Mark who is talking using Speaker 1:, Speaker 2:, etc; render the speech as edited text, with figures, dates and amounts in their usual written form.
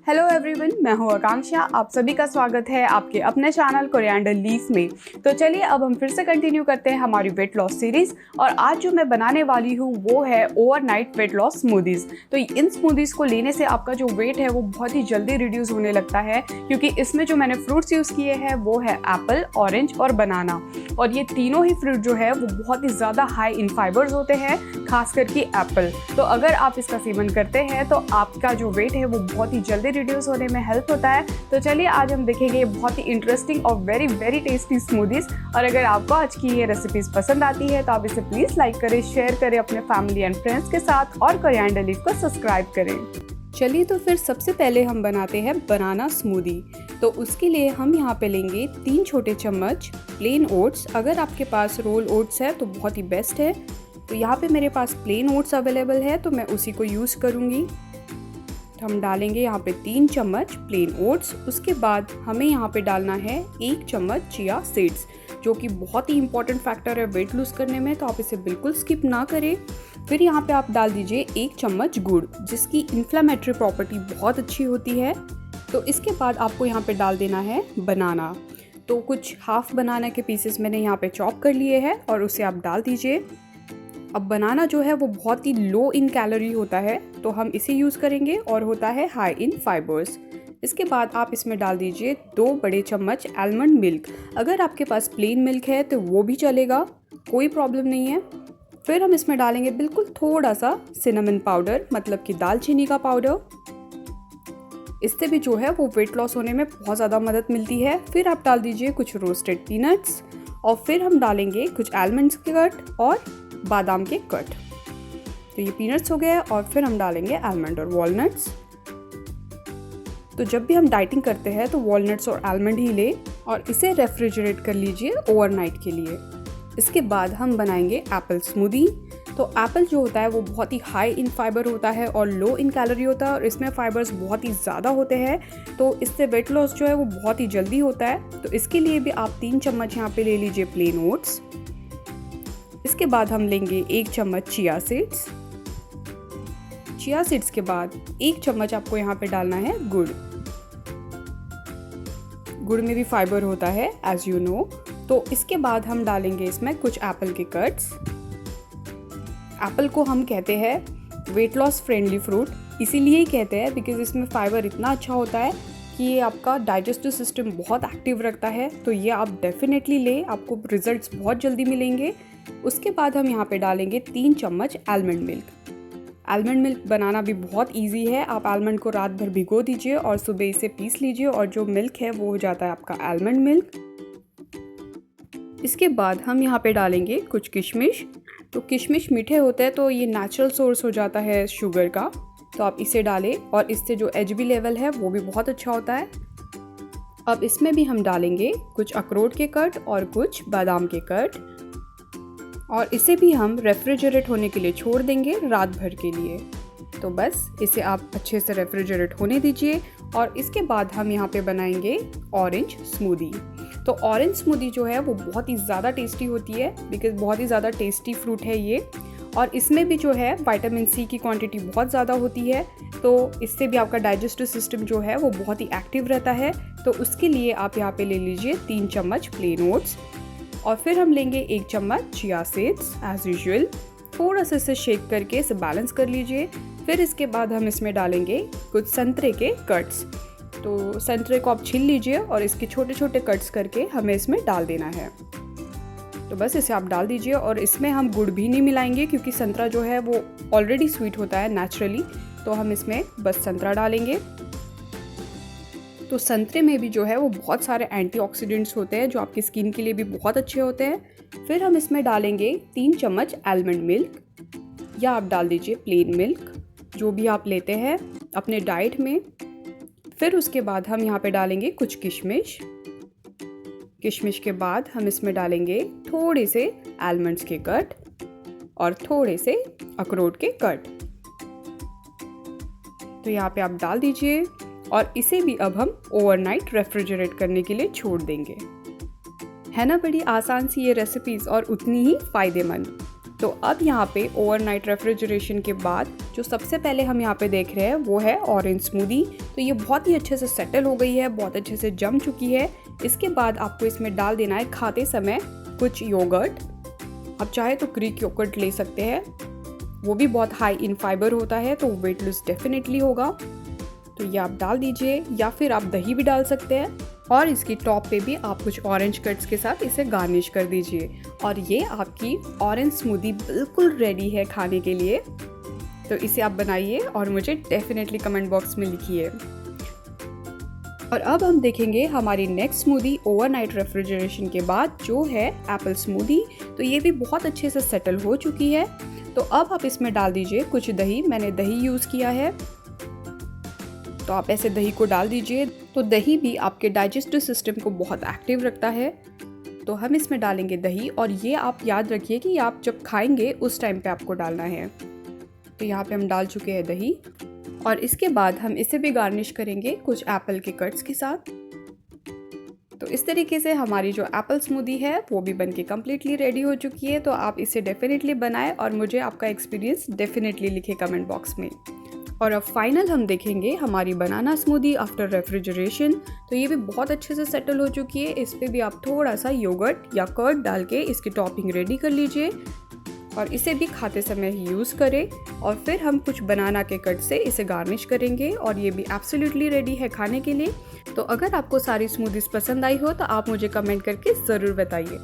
Speaker 1: Hello everyone, मैं हूं आकांक्षा। आप सभी का स्वागत है आपके अपने चैनल कोरिएंडर लीफ में। तो चलिए अब हम फिर से कंटिन्यू करते हैं हमारी वेट लॉस सीरीज। और आज जो मैं बनाने वाली हूं वो है ओवरनाइट वेट लॉस स्मूदीज। तो इन स्मूदीज को लेने से आपका जो वेट है वो बहुत ही जल्दी रिड्यूस होने लगता है, क्योंकि इसमें जो मैंने फ्रूट्स यूज़ किए हैं वो है एप्पल, ऑरेंज और बनाना। और ये तीनों ही फ्रूट जो है वो बहुत ही ज़्यादा हाई इन फाइबर्स होते हैं, खास करके एप्पल। तो अगर आप इसका सेवन करते हैं तो आपका जो वेट है वो बहुत ही जल्दी रिड्यूस होने में हेल्प होता है। तो चलिए आज हम देखेंगे बहुत ही इंटरेस्टिंग और वेरी वेरी टेस्टी स्मूदीज। और अगर आपको आज की ये रेसिपीज पसंद आती है तो आप इसे प्लीज़ लाइक करें, शेयर करें अपने फैमिली एंड फ्रेंड्स के साथ, और कोरिएंडर लीफ को सब्सक्राइब करें। चलिए तो फिर सबसे पहले हम बनाते हैं बनाना स्मूदी। तो उसके लिए हम यहाँ पे लेंगे 3 छोटे चम्मच प्लेन ओट्स। अगर आपके पास रोल ओट्स है तो बहुत ही बेस्ट है। तो यहाँ पे मेरे पास प्लेन ओट्स अवेलेबल है तो मैं उसी को यूज़ करूँगी। तो हम डालेंगे यहाँ पे 3 चम्मच प्लेन ओट्स। उसके बाद हमें यहाँ पे डालना है 1 चम्मच चिया सीड्स, जो कि बहुत ही इंपॉर्टेंट फैक्टर है वेट लूज़ करने में, तो आप इसे बिल्कुल स्किप ना करें। फिर यहाँ पे आप डाल दीजिए 1 चम्मच गुड़, जिसकी इन्फ्लेमेटरी प्रॉपर्टी बहुत अच्छी होती है। तो इसके बाद आपको यहाँ पे डाल देना है बनाना। तो कुछ हाफ बनाना के पीसेस मैंने यहाँ पे चॉप कर लिए हैं और उसे आप डाल दीजिए। अब बनाना जो है वो बहुत ही लो इन कैलोरी होता है, तो हम इसे यूज़ करेंगे, और होता है हाई इन फाइबर्स। इसके बाद आप इसमें डाल दीजिए 2 बड़े चम्मच आलमंड मिल्क। अगर आपके पास प्लेन मिल्क है तो वो भी चलेगा, कोई प्रॉब्लम नहीं है। फिर हम इसमें डालेंगे बिल्कुल थोड़ा सा सिनेमन पाउडर, मतलब कि दालचीनी का पाउडर। इससे भी जो है वो वेट लॉस होने में बहुत ज़्यादा मदद मिलती है। फिर आप डाल दीजिए कुछ रोस्टेड पीनट्स, और फिर हम डालेंगे कुछ आलमंड्स के कट और बादाम के कट। तो ये पीनट्स हो गए, और फिर हम डालेंगे आलमंड और वॉलनट्स। तो जब भी हम डाइटिंग करते हैं तो वॉलनट्स और आलमंड ही ले, और इसे रेफ्रिजरेट कर लीजिए ओवरनाइट के लिए। इसके बाद हम बनाएंगे एप्पल स्मूदी। तो एप्पल जो होता है वो बहुत ही हाई इन फाइबर होता है और लो इन कैलोरी होता है, और इसमें फाइबर्स बहुत ही ज़्यादा होते हैं। तो इससे वेट लॉस जो है वो बहुत ही जल्दी होता है। तो इसके लिए भी आप 3 चम्मच यहाँ पे ले लीजिए प्लेन ओट्स। इसके बाद हम लेंगे 1 चम्मच चिया सीड्स। चिया सीड्स के बाद 1 चम्मच आपको यहाँ पे डालना है गुड़। गुड़ में भी फाइबर होता है एज यू नो। तो इसके बाद हम डालेंगे इसमें कुछ एप्पल के कट्स। एप्पल को हम कहते हैं वेट लॉस फ्रेंडली फ्रूट, इसीलिए ही कहते हैं बिकॉज इसमें फाइबर इतना अच्छा होता है कि ये आपका डाइजेस्टिव सिस्टम बहुत एक्टिव रखता है। तो ये आप डेफिनेटली ले, आपको रिजल्ट्स बहुत जल्दी मिलेंगे। उसके बाद हम यहाँ पे डालेंगे 3 चम्मच आलमंड मिल्क। आलमंड मिल्क बनाना भी बहुत इजी है। आप आलमंड को रात भर भिगो दीजिए और सुबह इसे पीस लीजिए, और जो मिल्क है वो हो जाता है आपका आलमंड मिल्क। इसके बाद हम यहाँ पे डालेंगे कुछ किशमिश। तो किशमिश मीठे होते हैं तो ये नेचुरल सोर्स हो जाता है शुगर का, तो आप इसे डालें, और इससे जो एचबी लेवल है वो भी बहुत अच्छा होता है। अब इसमें भी हम डालेंगे कुछ अखरोट के कट और कुछ बादाम के कट, और इसे भी हम रेफ्रिजरेट होने के लिए छोड़ देंगे रात भर के लिए। तो बस इसे आप अच्छे से रेफ्रिजरेट होने दीजिए। और इसके बाद हम यहाँ पे बनाएंगे ऑरेंज स्मूदी। तो ऑरेंज स्मूदी जो है वो बहुत ही ज़्यादा टेस्टी होती है, बिकॉज बहुत ही ज़्यादा टेस्टी फ्रूट है ये, और इसमें भी जो है विटामिन सी की क्वांटिटी बहुत ज़्यादा होती है। तो इससे भी आपका डाइजेस्टिव सिस्टम जो है वो बहुत ही एक्टिव रहता है। तो उसके लिए आप यहाँ पे ले लीजिए 3 चम्मच प्लेन ओट्स, और फिर हम लेंगे 1 चम्मच चिया सीड्स एज यूजुअल। थोड़ा सा इसे शेक करके इसे बैलेंस कर लीजिए। फिर इसके बाद हम इसमें डालेंगे कुछ संतरे के कट्स। तो संतरे को आप छील लीजिए और इसके छोटे छोटे कट्स करके हमें इसमें डाल देना है। तो बस इसे आप डाल दीजिए, और इसमें हम गुड़ भी नहीं मिलाएंगे क्योंकि संतरा जो है वो ऑलरेडी स्वीट होता है नेचुरली। तो हम इसमें बस संतरा डालेंगे। तो संतरे में भी जो है वो बहुत सारे एंटीऑक्सीडेंट्स होते हैं जो आपकी स्किन के लिए भी बहुत अच्छे होते हैं। फिर हम इसमें डालेंगे 3 चम्मच आलमंड मिल्क, या आप डाल दीजिए प्लेन मिल्क, जो भी आप लेते हैं अपने डाइट में। फिर उसके बाद हम यहाँ पे डालेंगे कुछ किशमिश। किशमिश के बाद हम इसमें डालेंगे थोड़े से आलमंड्स के कट और थोड़े से अखरोट के कट। तो यहाँ पे आप डाल दीजिए, और इसे भी अब हम ओवरनाइट रेफ्रिजरेट करने के लिए छोड़ देंगे। है ना बड़ी आसान सी ये रेसिपीज़, और उतनी ही फ़ायदेमंद। तो अब यहाँ पे ओवरनाइट रेफ्रिजरेशन के बाद जो सबसे पहले हम यहाँ पे देख रहे हैं वो है ऑरेंज स्मूदी। तो ये बहुत ही अच्छे से सेटल हो गई है, बहुत अच्छे से जम चुकी है। इसके बाद आपको इसमें डाल देना है खाते समय कुछ योगर्ट। आप चाहे तो ग्रीक योगर्ट ले सकते हैं, वो भी बहुत हाई इन फाइबर होता है तो वेट लूज डेफिनेटली होगा। तो ये आप डाल दीजिए, या फिर आप दही भी डाल सकते हैं। और इसकी टॉप पे भी आप कुछ ऑरेंज कट्स के साथ इसे गार्निश कर दीजिए। और ये आपकी ऑरेंज स्मूदी बिल्कुल रेडी है खाने के लिए। तो इसे आप बनाइए और मुझे डेफिनेटली कमेंट बॉक्स में लिखिए। और अब हम देखेंगे हमारी नेक्स्ट स्मूदी ओवरनाइट रेफ्रिजरेशन के बाद, जो है एप्पल स्मूदी। तो ये भी बहुत अच्छे से सेटल हो चुकी है। तो अब आप इसमें डाल दीजिए कुछ दही। मैंने दही यूज़ किया है, तो आप ऐसे दही को डाल दीजिए। तो दही भी आपके डाइजेस्टिव सिस्टम को बहुत एक्टिव रखता है। तो हम इसमें डालेंगे दही, और ये आप याद रखिए कि आप जब खाएंगे उस टाइम पे आपको डालना है। तो यहाँ पे हम डाल चुके हैं दही, और इसके बाद हम इसे भी गार्निश करेंगे कुछ एप्पल के कट्स के साथ। तो इस तरीके से हमारी जो एप्पल स्मूदी है वो भी बनके कम्प्लीटली रेडी हो चुकी है। तो आप इसे डेफिनेटली बनाएं और मुझे आपका एक्सपीरियंस डेफिनेटली लिखें कमेंट बॉक्स में। और अब फाइनल हम देखेंगे हमारी बनाना स्मूदी आफ्टर रेफ्रिजरेशन। तो ये भी बहुत अच्छे से सेटल हो चुकी है। इस पर भी आप थोड़ा सा योगर्ट या कर्ड डाल के इसकी टॉपिंग रेडी कर लीजिए, और इसे भी खाते समय ही यूज़ करें। और फिर हम कुछ बनाना के कट से इसे गार्निश करेंगे, और ये भी एब्सोल्युटली रेडी है खाने के लिए। तो अगर आपको सारी स्मूदीज़ पसंद आई हो तो आप मुझे कमेंट करके ज़रूर बताइए।